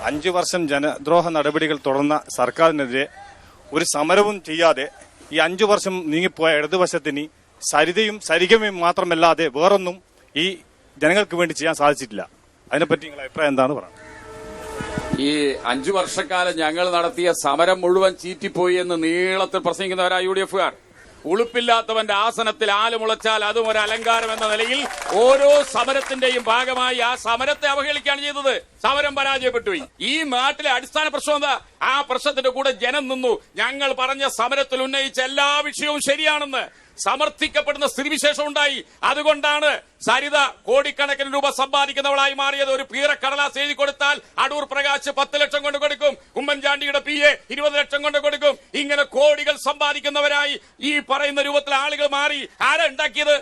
5 വർഷം ജനദ്രോഹ നടപടികൾ തുടർന്ന സർക്കാരിനെതിരെ ഒരു സമരവും ചെയ്യാതെ ഈ 5 വർഷം നീങ്ങിപ്പോയ ഇടതുപക്ഷത്തിന് സരിഗമയും മാത്രമല്ലാതെ വേറൊന്നും ഈ ജനങ്ങൾക്ക് വേണ്ടി ചെയ്യാൻ സാധിച്ചിട്ടില്ല. അതിനെപ്പറ്റി നിങ്ങളുടെ അഭിപ്രായം എന്താണ് പറയുന്നത്? ഈ 5 വർഷക്കാലം ഞങ്ങൾ നടത്തിയ സമരം മുഴുവൻ ചീറ്റിപ്പോയി എന്ന് നീളത്തിൽ പ്രസംഗിക്കുന്നവരായ UDF-കാർ. ഉളുപ്പില്ലാത്തവന്റെ ആസനത്തിൽ ആല് മുളച്ചാൽ അതും ഒരു അലങ്കാരം എന്ന നിലയിൽ ഓരോ സമരത്തിന്റെയും ഭാഗമായി ആ സമരത്തെ അവഹേളിക്കുകയാണ് ചെയ്തത്. സമരം പരാജയപ്പെട്ടു. ഈ നാട്ടിലെ അടിസ്ഥാന പ്രശ്നം എന്താ? ആ പ്രശ്നത്തിന്റെ കൂടെ ജനം നിന്നു. ഞങ്ങൾ പറഞ്ഞ സമരത്തിൽ ഉന്നയിച്ച എല്ലാ വിഷയവും ശരിയാണെന്ന് സമർത്ഥിക്കപ്പെടുന്ന സ്ഥിതിവിശേഷം ഉണ്ടായി. അതുകൊണ്ടാണ് സരിത കോടിക്കണക്കിന് രൂപ സമ്പാദിക്കുന്നവളായി മാറിയത്. ഒരു പീറക്കടലാസ് എഴുതി കൊടുത്താൽ അടൂർ പ്രകാശ് 10 ലക്ഷം കൊണ്ട് കൊടുക്കും, ഉമ്മൻചാണ്ടിയുടെ PA 20 ലക്ഷം കൊണ്ട് കൊടുക്കും. ഇങ്ങനെ കോടികൾ സമ്പാദിക്കുന്നവരായി ഈ പറയുന്ന രൂപത്തിൽ ആളുകൾ മാറി. ആരാ ഉണ്ടാക്കിയത്?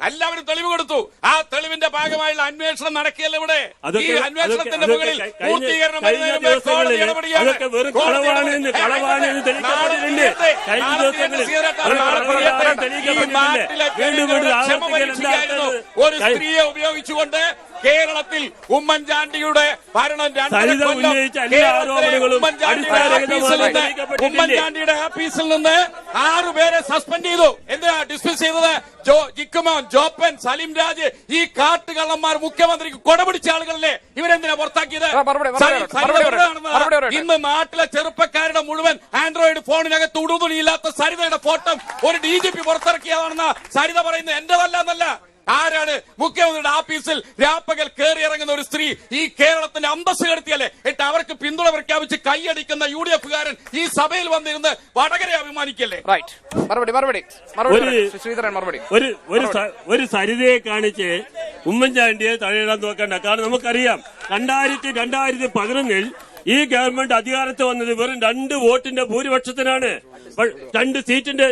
എല്ലാവരും തെളിവ് കൊടുത്തു. ആ തെളിവിന്റെ ഭാഗമായുള്ള അന്വേഷണം നടക്കുകയല്ല ഇവിടെ. ഈ അന്വേഷണത്തിന്റെ മുകളിൽ പൂർത്തീകരണം ഒരു സ്ത്രീയെ ഉപയോഗിച്ചുകൊണ്ട് കേരളത്തിൽ ഉമ്മൻചാണ്ടിയുടെ ഭരണം ഉമ്മൻചാണ്ടിയുടെ ആഫീസിൽ നിന്ന് 6 പേരെ സസ്പെൻഡ് ചെയ്തു. എന്തിനാ ഡിസ്മിസ് ചെയ്തത്? ജിക്കുമോൻ, ജോപ്പൻ, സലിം രാജ്, ഈ കാട്ടുകള്ളന്മാർ മുഖ്യമന്ത്രിക്ക് കൊടപിടിച്ച ആളുകളല്ലേ? ഇവരെന്തിനാ പുറത്താക്കിയത്? ഇന്ന് നാട്ടിലെ ചെറുപ്പക്കാരുടെ മുഴുവൻ ആൻഡ്രോയിഡ് ഫോണിനകത്ത് ഉടുതുണിയില്ലാത്ത സരിതയുടെ ഫോട്ടോ ഒരു DGP പുറത്തിറക്കിയതാണെന്ന സരിത പറയുന്നത്. എന്റേതല്ല. ആരാണ്? മുഖ്യമന്ത്രിയുടെ ആഫീസിൽ രാപ്പകൽ കയറി ഇറങ്ങുന്ന ഒരു സ്ത്രീ ഈ കേരളത്തിന്റെ അന്തസ് കെടുത്തിയല്ലേ? എന്നിട്ട് അവർക്ക് പിന്തുണ പ്രഖ്യാപിച്ച് കൈയടിക്കുന്ന UDF-കാരൻ ഈ സഭയിൽ വന്നിരുന്ന് വടകരെ അഭിമാനിക്കല്ലേ? ഒരു സരിതയെ കാണിച്ച് ഉമ്മൻചാണ്ടിയെ തഴയിടാൻ നോക്കണ്ട. കാരണം നമുക്കറിയാം 2011 ഈ ഗവൺമെന്റ് അധികാരത്തിൽ വന്നത് വെറും 2 വോട്ടിന്റെ ഭൂരിപക്ഷത്തിനാണ്. 2 സീറ്റിന്റെ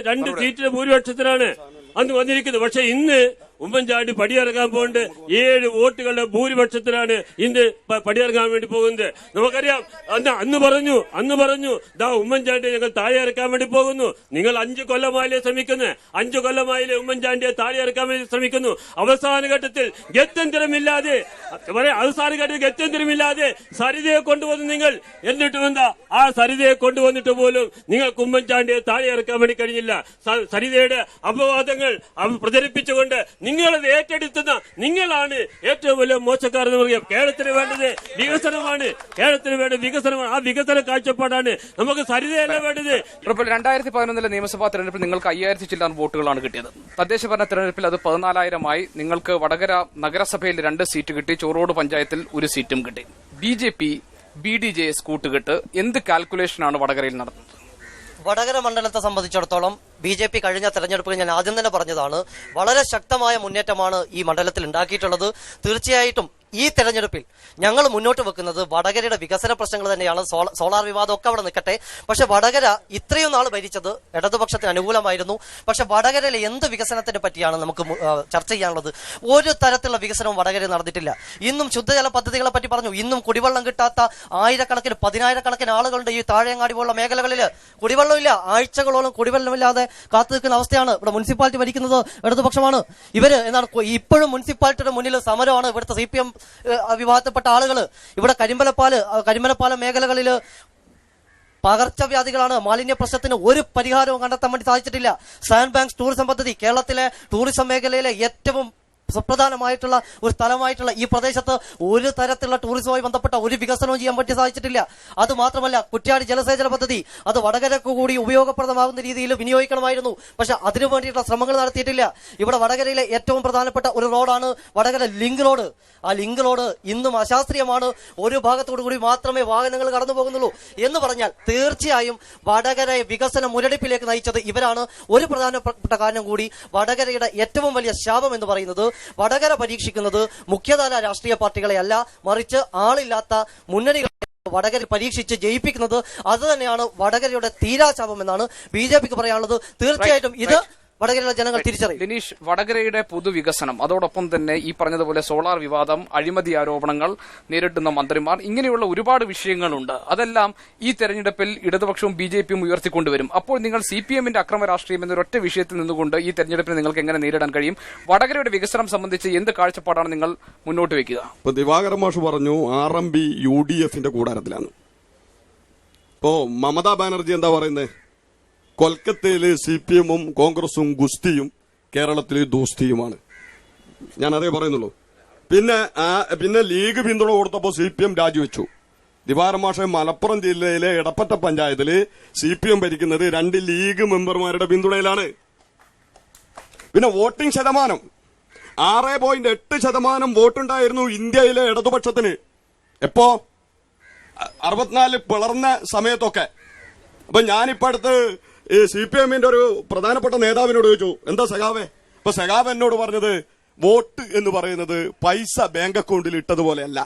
ഭൂരിപക്ഷത്തിനാണ് അന്ന് വന്നിരിക്കുന്നത്. പക്ഷെ ഇന്ന് ഉമ്മൻചാണ്ടി പടിയിറങ്ങാൻ പോകുന്നുണ്ട്. 7 വോട്ടുകളുടെ ഭൂരിപക്ഷത്തിലാണ് ഇന്ന് പടിയിറങ്ങാൻ വേണ്ടി പോകുന്നത്. നമുക്കറിയാം അന്ന് പറഞ്ഞു ദാ ഉമ്മൻചാണ്ടിയെ ഞങ്ങൾ താഴെ ഇറക്കാൻ വേണ്ടി പോകുന്നു. നിങ്ങൾ 5 കൊല്ലമായില്ലേ ശ്രമിക്കുന്നത്? 5 കൊല്ലമായില്ലേ ഉമ്മൻചാണ്ടിയെ താഴെ ഇറക്കാൻ വേണ്ടി ശ്രമിക്കുന്നു? അവസാന ഘട്ടത്തിൽ ഗത്യന്തരമില്ലാതെ സരിതയെ കൊണ്ടുവന്നു നിങ്ങൾ. എന്നിട്ടും എന്താ? ആ സരിതയെ കൊണ്ടുവന്നിട്ട് പോലും നിങ്ങൾക്ക് ഉമ്മൻചാണ്ടിയെ താഴെ ഇറക്കാൻ വേണ്ടി കഴിഞ്ഞില്ല. സരിതയുടെ അപവാദങ്ങൾ പ്രചരിപ്പിച്ചുകൊണ്ട് നിങ്ങളത് ഏറ്റെടുത്തുന്ന നിങ്ങളാണ് ഏറ്റവും വലിയ മോശക്കാരെന്ന് പറയാം. കേരളത്തിന് വേണ്ടത് വികസനമാണ്. ആ വികസന കാഴ്ചപ്പാടാണ് നമുക്ക് സരിതയല്ല വേണ്ടത്. 2011 നിയമസഭാ തെരഞ്ഞെടുപ്പിൽ നിങ്ങൾക്ക് 5000 ചില്ലാൻ വോട്ടുകളാണ് കിട്ടിയത്. തദ്ദേശ ഭരണ തെരഞ്ഞെടുപ്പിൽ അത് 14,000 നിങ്ങൾക്ക് വടകര നഗരസഭയിൽ 2 സീറ്റ് കിട്ടി. ചോറോട് പഞ്ചായത്തിൽ 1 സീറ്റും കിട്ടി. BJP BDJS കൂട്ടുകെട്ട് എന്ത് കാൽക്കുലേഷനാണ് വടകരയിൽ നടന്നത്? വടകര മണ്ഡലത്തെ സംബന്ധിച്ചിടത്തോളം BJP കഴിഞ്ഞ തെരഞ്ഞെടുപ്പിൽ ഞാൻ ആദ്യം തന്നെ പറഞ്ഞതാണ്, വളരെ ശക്തമായ മുന്നേറ്റമാണ് ഈ മണ്ഡലത്തിൽ ഉണ്ടാക്കിയിട്ടുള്ളത്. തീർച്ചയായിട്ടും ഈ തെരഞ്ഞെടുപ്പിൽ ഞങ്ങൾ മുന്നോട്ട് വെക്കുന്നത് വടകരയുടെ വികസന പ്രശ്നങ്ങൾ തന്നെയാണ്. സോളാർ വിവാദം ഒക്കെ അവിടെ നിൽക്കട്ടെ. പക്ഷെ വടകര ഇത്രയും നാൾ ഭരിച്ചത് ഇടതുപക്ഷത്തിന് അനുകൂലമായിരുന്നു. പക്ഷെ വടകരയിലെ എന്ത് വികസനത്തിനെ പറ്റിയാണ് നമുക്ക് ചർച്ച ചെയ്യാനുള്ളത്? ഒരു തരത്തിലുള്ള വികസനവും വടകര നടന്നിട്ടില്ല. ഇന്നും ശുദ്ധജല പദ്ധതികളെ പറ്റി പറഞ്ഞു. ഇന്നും കുടിവെള്ളം കിട്ടാത്ത 1000-കണക്കിന് 10,000-കണക്കിന് ആളുകളുടെ ഈ താഴെങ്ങാടി പോലുള്ള മേഖലകളിൽ കുടിവെള്ളമില്ല. ആഴ്ചകളോളം കുടിവെള്ളമില്ലാതെ കാത്തു നിൽക്കുന്ന അവസ്ഥയാണ്. ഇവിടെ മുനിസിപ്പാലിറ്റി ഭരിക്കുന്നത് ഇടതുപക്ഷമാണ്. ഇവര് എന്താണ് ഇപ്പോഴും മുനിസിപ്പാലിറ്റിയുടെ മുന്നിൽ സമരമാണ്. ഇവിടുത്തെ CPM വിഭാഗത്തിൽപ്പെട്ട ആളുകൾ ഇവിടെ കരിമലപ്പാലം മേഖലകളിൽ പകർച്ചവ്യാധികളാണ്. മാലിന്യ പ്രശ്നത്തിന് ഒരു പരിഹാരവും കണ്ടെത്താൻ വേണ്ടി സാധിച്ചിട്ടില്ല. സാൻഡ് ബാങ്ക്സ് ടൂറിസം പദ്ധതി കേരളത്തിലെ ടൂറിസം മേഖലയിലെ ഏറ്റവും സുപ്രധാനമായിട്ടുള്ള ഒരു സ്ഥലമായിട്ടുള്ള ഈ പ്രദേശത്ത് ഒരു തരത്തിലുള്ള ടൂറിസവുമായി ബന്ധപ്പെട്ട ഒരു വികസനവും ചെയ്യാൻ പറ്റി സാധിച്ചിട്ടില്ല. അത് മാത്രമല്ല, കുറ്റ്യാടി ജലസേചന പദ്ധതി അത് വടകരക്ക് കൂടി ഉപയോഗപ്രദമാകുന്ന രീതിയിൽ വിനിയോഗിക്കണമായിരുന്നു. പക്ഷെ അതിനു വേണ്ടിയിട്ടുള്ള ശ്രമങ്ങൾ നടത്തിയിട്ടില്ല. ഇവിടെ വടകരയിലെ ഏറ്റവും പ്രധാനപ്പെട്ട ഒരു റോഡാണ് വടകര ലിങ്ക് റോഡ്. ആ ലിങ്ക് റോഡ് ഇന്നും അശാസ്ത്രീയമാണ്. ഒരു ഭാഗത്തോടു കൂടി മാത്രമേ വാഹനങ്ങൾ കടന്നു പോകുന്നുള്ളൂ എന്ന് പറഞ്ഞാൽ തീർച്ചയായും വടകര വികസന മുരടിപ്പിലേക്ക് നയിച്ചത് ഇവരാണ്. ഒരു പ്രധാനപ്പെട്ട കാര്യം കൂടി, വടകരയുടെ ഏറ്റവും വലിയ ശാപം എന്ന് പറയുന്നത് വടകര പരീക്ഷിക്കുന്നത് മുഖ്യധാര രാഷ്ട്രീയ പാർട്ടികളെ അല്ല, മറിച്ച് ആളില്ലാത്ത മുന്നണികളെ വടകര പരീക്ഷിച്ച് ജയിപ്പിക്കുന്നത്. അത് തന്നെയാണ് വടകരയുടെ തീരാശാപം എന്നാണ് BJPക്ക് പറയാനുള്ളത്. തീർച്ചയായിട്ടും ഇത് വടകരയിലെ ജനങ്ങൾ തിരിച്ചറിയും. ലിനീഷ്, വടകരയുടെ പൊതുവികസനം, അതോടൊപ്പം തന്നെ ഈ പറഞ്ഞതുപോലെ സോളാർ വിവാദം, അഴിമതി ആരോപണങ്ങൾ നേരിടുന്ന മന്ത്രിമാർ, ഇങ്ങനെയുള്ള ഒരുപാട് വിഷയങ്ങളുണ്ട്. അതെല്ലാം ഈ തെരഞ്ഞെടുപ്പിൽ ഇടതുപക്ഷവും BJPയും ഉയർത്തിക്കൊണ്ടുവരും. അപ്പോൾ നിങ്ങൾ CPMന്റെ അക്രമ രാഷ്ട്രീയം എന്നൊരൊറ്റ വിഷയത്തിൽ നിന്നുകൊണ്ട് ഈ തെരഞ്ഞെടുപ്പിനെ നിങ്ങൾക്ക് എങ്ങനെ നേരിടാൻ കഴിയും? വടകരയുടെ വികസനം സംബന്ധിച്ച് എന്ത് കാഴ്ചപ്പാടാണ് നിങ്ങൾ മുന്നോട്ട് വെക്കുക? ഇപ്പൊ ദിവാകരൻ മാഷ് പറഞ്ഞു RMB UDFന്റെ കൂടാരത്തിലാണ്. ഇപ്പോ മമതാ ബാനർജി എന്താ പറയുന്നത്? കൊൽക്കത്തയില് CPMഉം കോൺഗ്രസും ഗുസ്തിയും കേരളത്തിൽ ദോസ്തിയുമാണ്. ഞാൻ അതേ പറയുന്നുള്ളൂ. പിന്നെ ലീഗ് പിന്തുണ കൊടുത്തപ്പോൾ CPM രാജിവെച്ചു. ദിവാകരൻ മാഷെ, മലപ്പുറം ജില്ലയിലെ എടപ്പറ്റ പഞ്ചായത്തില് CPM ഭരിക്കുന്നത് 2 ലീഗ് മെമ്പർമാരുടെ പിന്തുണയിലാണ്. പിന്നെ വോട്ടിംഗ് ശതമാനം 6.8% വോട്ടുണ്ടായിരുന്നു ഇന്ത്യയിലെ ഇടതുപക്ഷത്തിന്. എപ്പോ 64 പിളർന്ന സമയത്തൊക്കെ. അപ്പൊ ഞാനിപ്പോ അടുത്ത് CPMന്റെ ഒരു പ്രധാനപ്പെട്ട നേതാവിനോട് ചോദിച്ചു, എന്താ സഖാവേ? അപ്പൊ സഖാവ് എന്നോട് പറഞ്ഞത്, വോട്ട് എന്ന് പറയുന്നത് പൈസ ബാങ്ക് അക്കൗണ്ടിൽ ഇട്ടതുപോലെയല്ല.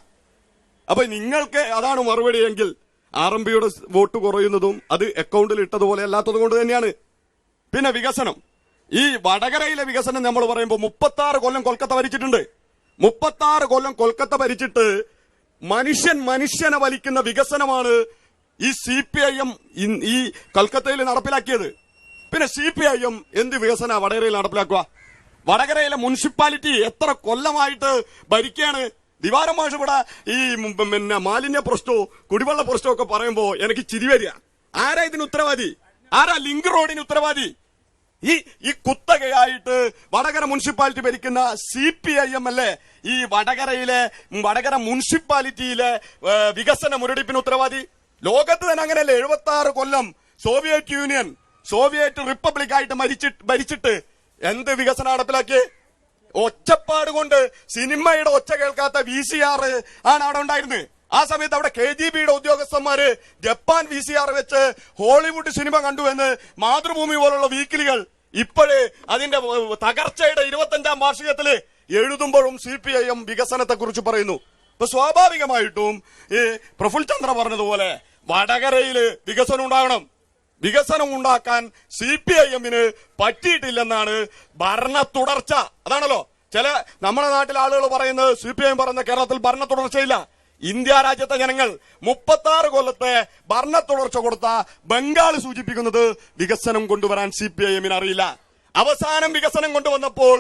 അപ്പൊ നിങ്ങൾക്ക് അതാണ് മറുപടി എങ്കിൽ RMBയുടെ വോട്ട് കുറയുന്നതും അത് അക്കൗണ്ടിൽ ഇട്ടതുപോലെ അല്ലാത്തത് കൊണ്ട് തന്നെയാണ്. പിന്നെ വികസനം, ഈ വടകരയിലെ വികസനം നമ്മൾ പറയുമ്പോൾ 36 കൊല്ലം കൊൽക്കത്ത ഭരിച്ചിട്ടുണ്ട്. 36 കൊല്ലം കൊൽക്കത്ത ഭരിച്ചിട്ട് മനുഷ്യനെ വലിക്കുന്ന വികസനമാണ് ഈ CPIM ഈ കൊൽക്കത്തയിൽ നടപ്പിലാക്കിയത്. പിന്നെ CPIM എന്ത് വികസന വടകരയിൽ നടപ്പിലാക്കുക? വടകരയിലെ മുനിസിപ്പാലിറ്റി എത്ര കൊല്ലമായിട്ട് ഭരിക്കുകയാണ്. ദിവാകരൻ മാഷ് ഇവിടെ ഈ പിന്നെ മാലിന്യ പ്രശ്നവും കുടിവെള്ള പ്രശ്നവും ഒക്കെ പറയുമ്പോ എനിക്ക് ചിരി വരിക. ആരാ ഇതിന് ഉത്തരവാദി? ആരാ ലിങ്ക് റോഡിന് ഉത്തരവാദി? ഈ കുത്തകയായിട്ട് വടകര മുനിസിപ്പാലിറ്റി ഭരിക്കുന്ന CPIM അല്ലേ ഈ വടകര മുനിസിപ്പാലിറ്റിയിലെ വികസന മുരടിപ്പിന് ഉത്തരവാദി? ലോകത്ത് തന്നെ അങ്ങനെയല്ലേ? 76 കൊല്ലം സോവിയറ്റ് റിപ്പബ്ലിക് ആയിട്ട് ഭരിച്ചിട്ട് എന്ത് വികസനം നടപ്പിലാക്കി? ഒച്ചപ്പാട് കൊണ്ട് സിനിമയുടെ ഒച്ച കേൾക്കാത്ത VCR ആണ് അവിടെ ഉണ്ടായിരുന്നത്. ആ സമയത്ത് അവിടെ KGBയുടെ ഉദ്യോഗസ്ഥന്മാര് ജപ്പാൻ VCR വെച്ച് ഹോളിവുഡ് സിനിമ കണ്ടു എന്ന് മാതൃഭൂമി പോലുള്ള വീക്കിലികൾ ഇപ്പോഴേ അതിന്റെ തകർച്ചയുടെ 25ാം വാർഷികത്തില് എഴുതുമ്പോഴും CPIM വികസനത്തെ കുറിച്ച് പറയുന്നു. ഇപ്പൊ സ്വാഭാവികമായിട്ടും ഈ പ്രഫുൽ ചന്ദ്ര പറഞ്ഞതുപോലെ വടകരയില് വികസനം ഉണ്ടാകണം. വികസനം ഉണ്ടാക്കാൻ CPIMന് പറ്റിയിട്ടില്ലെന്നാണ് ഭരണ തുടർച്ച. അതാണല്ലോ നമ്മുടെ നാട്ടിലെ ആളുകൾ പറയുന്നത്. CPIM പറയുന്ന കേരളത്തിൽ ഭരണ തുടർച്ചയില്ല. ഇന്ത്യ രാജ്യത്തെ ജനങ്ങൾ 36 കൊല്ലത്തെ ഭരണ തുടർച്ച കൊടുത്ത ബംഗാൾ സൂചിപ്പിക്കുന്നത് വികസനം കൊണ്ടുവരാൻ CPIMന് അറിയില്ല. അവസാനം വികസനം കൊണ്ടുവന്നപ്പോൾ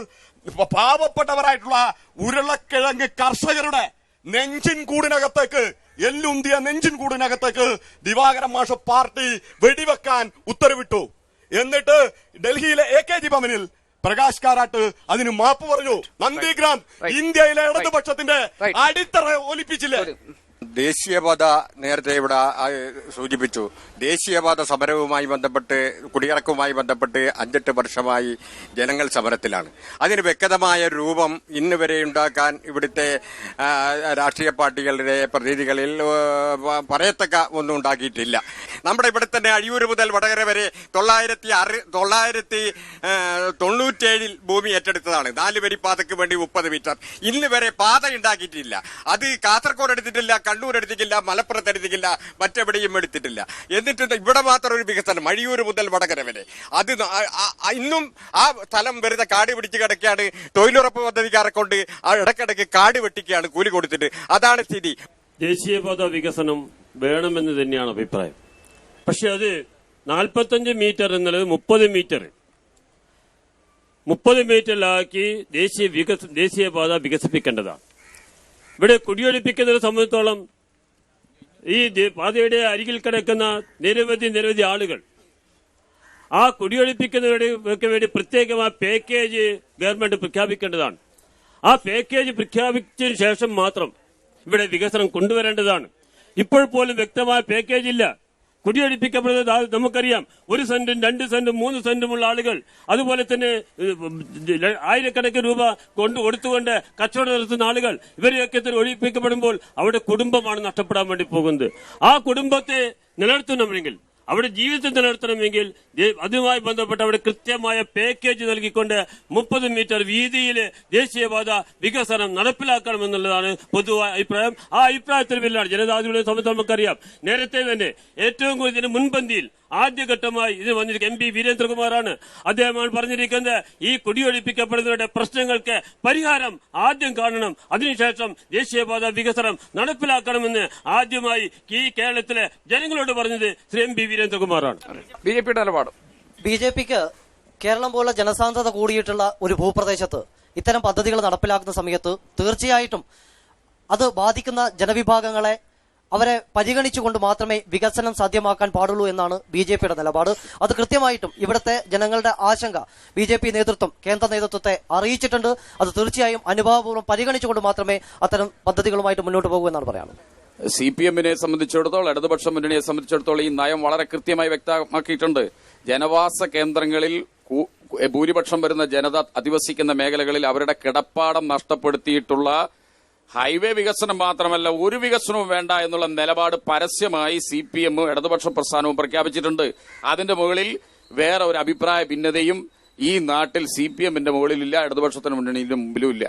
പാവപ്പെട്ടവരായിട്ടുള്ള ഉരുളക്കിഴങ്ങ് കർഷകരുടെ നെഞ്ചിൻ കൂടിനകത്തേക്ക്, എല്ലുന്തിയ നെഞ്ചിൻ കൂടിനകത്തേക്ക് ദിവാകരൻ മാഷ് പാർട്ടി വെടിവെക്കാൻ ഉത്തരവിട്ടു. എന്നിട്ട് ഡൽഹിയിലെ AKG ഭവനിൽ പ്രകാശ് കാരാട്ട് അതിന് മാപ്പ് പറഞ്ഞു. നന്ദിഗ്രാം ഇന്ത്യയിലെ ഇടതുപക്ഷത്തിന്റെ അടിത്തറ ഒലിപ്പിച്ചില്ലേ? ദേശീയപാത നേരത്തെ ഇവിടെ സൂചിപ്പിച്ചു. ദേശീയപാത സമരവുമായി ബന്ധപ്പെട്ട്, കുടിയിറക്കവുമായി ബന്ധപ്പെട്ട് 5-8 വർഷമായി ജനങ്ങൾ സമരത്തിലാണ്. അതിന് വ്യക്തമായ രൂപം ഇന്ന് വരെ ഉണ്ടാക്കാൻ ഇവിടുത്തെ രാഷ്ട്രീയ പാർട്ടികളുടെ പ്രതിനിധികളിൽ പറയത്തക്ക ഒന്നും ഉണ്ടാക്കിയിട്ടില്ല. നമ്മുടെ ഇവിടെ തന്നെ അഴിയൂര് മുതൽ വടകര വരെ 1997 ഭൂമി ഏറ്റെടുത്തതാണ്. 4 വരി പാതയ്ക്ക് വേണ്ടി 30 മീറ്റർ. ഇന്ന് വരെ പാത ഉണ്ടാക്കിയിട്ടില്ല. അത് കാസർഗോഡ് എടുത്തിട്ടില്ല, കണ്ണൂർ എടുത്തിട്ടില്ല, മലപ്പുറത്ത് എടുത്തിട്ടില്ല, മറ്റെവിടെയും എടുത്തിട്ടില്ല. എന്നിട്ട് ഇവിടെ മാത്രം ഒരു വികസനം അഴിയൂര് മുതൽ വടകര വരെ. അത് ഇന്നും ആ സ്ഥലം വെറുതെ കാട് പിടിച്ച് കിടക്കുകയാണ്. തൊഴിലുറപ്പ് പദ്ധതിക്കാരെ കൊണ്ട് ഇടയ്ക്കിടയ്ക്ക് കാട് വെട്ടിക്കുകയാണ് കൂലി കൊടുത്തിട്ട്. അതാണ് സ്ഥിതി. ദേശീയപാത വികസനം വേണമെന്ന് തന്നെയാണ് അഭിപ്രായം. പക്ഷെ അത് 45 മീറ്റർ എന്നുള്ളത് 30 മീറ്ററിലാക്കി ദേശീയപാത വികസിപ്പിക്കേണ്ടതാണ്. ഇവിടെ കുടിയൊഴിപ്പിക്കുന്നതിനെ സംബന്ധിച്ചോളം ഈ പാതയുടെ അരികിൽ കിടക്കുന്ന നിരവധി ആളുകൾ ആ കുടിയൊഴിപ്പിക്കുന്നവർക്ക് വേണ്ടി പ്രത്യേകമായ പാക്കേജ് ഗവൺമെന്റ് പ്രഖ്യാപിക്കേണ്ടതാണ്. ആ പാക്കേജ് പ്രഖ്യാപിച്ചതിന് ശേഷം മാത്രം ഇവിടെ വികസനം കൊണ്ടുവരേണ്ടതാണ്. ഇപ്പോൾ പോലും വ്യക്തമായ പാക്കേജ് ഇല്ല. കുടിയൊഴിപ്പിക്കപ്പെടുന്നത് നമുക്കറിയാം. 1 സെന്റും 2 സെന്റും 3 സെന്റുമുള്ള ആളുകൾ, അതുപോലെ തന്നെ ആയിരക്കണക്കിന് രൂപ കൊടുത്തുകൊണ്ട് കച്ചവടം നടത്തുന്ന ആളുകൾ, ഇവരെയൊക്കെ ഒഴിപ്പിക്കപ്പെടുമ്പോൾ അവിടെ കുടുംബമാണ് നഷ്ടപ്പെടാൻ വേണ്ടി പോകുന്നത്. ആ കുടുംബത്തെ നിലനിർത്തണമെങ്കിൽ, അവിടെ ജീവിതം നിലനിർത്തണമെങ്കിൽ അതുമായി ബന്ധപ്പെട്ട് അവിടെ കൃത്യമായ പാക്കേജ് നൽകിക്കൊണ്ട് 30 മീറ്റർ വീതിയിൽ ദേശീയപാത വികസനം നടപ്പിലാക്കണമെന്നുള്ളതാണ് പൊതുവായ അഭിപ്രായം. ആ അഭിപ്രായത്തിന് പിന്നിലാണ് ജനതാദളിനെ സംബന്ധിച്ച് നമുക്കറിയാം. നേരത്തെ തന്നെ ഏറ്റവും കൂടുതൽ മുൻപന്തിയിൽ ആദ്യഘട്ടമായി ഇത് വന്നിരിക്കുന്ന MP വീരേന്ദ്രകുമാറാണ്. അദ്ദേഹമാണ് പറഞ്ഞിരിക്കുന്നത് ഈ കുടിയൊഴിപ്പിക്കപ്പെടുന്നവരുടെ പ്രശ്നങ്ങൾക്ക് പരിഹാരം ആദ്യം കാണണം, അതിനുശേഷം ദേശീയപാത വികസനം നടപ്പിലാക്കണമെന്ന് ആദ്യമായി ഈ കേരളത്തിലെ ജനങ്ങളോട് പറഞ്ഞത് ശ്രീ MP വീരേന്ദ്രകുമാറാണ്. BJPയുടെ നിലപാട് BJPക്ക് കേരളം പോലെ ജനസാന്ദ്രത കൂടിയിട്ടുള്ള ഒരു ഭൂപ്രദേശത്ത് ഇത്തരം പദ്ധതികൾ നടപ്പിലാക്കുന്ന സമയത്ത് തീർച്ചയായിട്ടും അത് ബാധിക്കുന്ന ജനവിഭാഗങ്ങളെ അവരെ പരിഗണിച്ചുകൊണ്ട് മാത്രമേ വികസനം സാധ്യമാക്കാൻ പാടുള്ളൂ എന്നാണ് BJPയുടെ നിലപാട്. അത് കൃത്യമായിട്ടും ഇവിടുത്തെ ജനങ്ങളുടെ ആശങ്ക BJP നേതൃത്വം കേന്ദ്ര നേതൃത്വത്തെ അറിയിച്ചിട്ടുണ്ട്. അത് തീർച്ചയായും അനുഭാവപൂർവ്വം പരിഗണിച്ചുകൊണ്ട് മാത്രമേ അത്തരം പദ്ധതികളുമായിട്ട് മുന്നോട്ട് പോകൂ എന്നാണ് പറയാനുള്ളത്. CPM-നെ സംബന്ധിച്ചിടത്തോളം, ഇടതുപക്ഷ മുന്നണിയെ സംബന്ധിച്ചിടത്തോളം ഈ നയം വളരെ കൃത്യമായി വ്യക്തമാക്കിയിട്ടുണ്ട്. ജനവാസ കേന്ദ്രങ്ങളിൽ ഭൂരിപക്ഷം വരുന്ന ജനത അധിവസിക്കുന്ന മേഖലകളിൽ അവരുടെ കിടപ്പാടം നഷ്ടപ്പെടുത്തിയിട്ടുള്ള ഹൈവേ വികസനം മാത്രമല്ല ഒരു വികസനവും വേണ്ട എന്നുള്ള നിലപാട് പരസ്യമായി CPM ഇടതുപക്ഷ പ്രസ്ഥാനവും പ്രഖ്യാപിച്ചിട്ടുണ്ട്. അതിന്റെ മുകളിൽ വേറെ ഒരു അഭിപ്രായ ഭിന്നതയും ഈ നാട്ടിൽ CPM-ന്റെ മുകളിലില്ല, ഇടതുപക്ഷത്തിന് മുന്നണിയുടെ മുമ്പിലും ഇല്ല.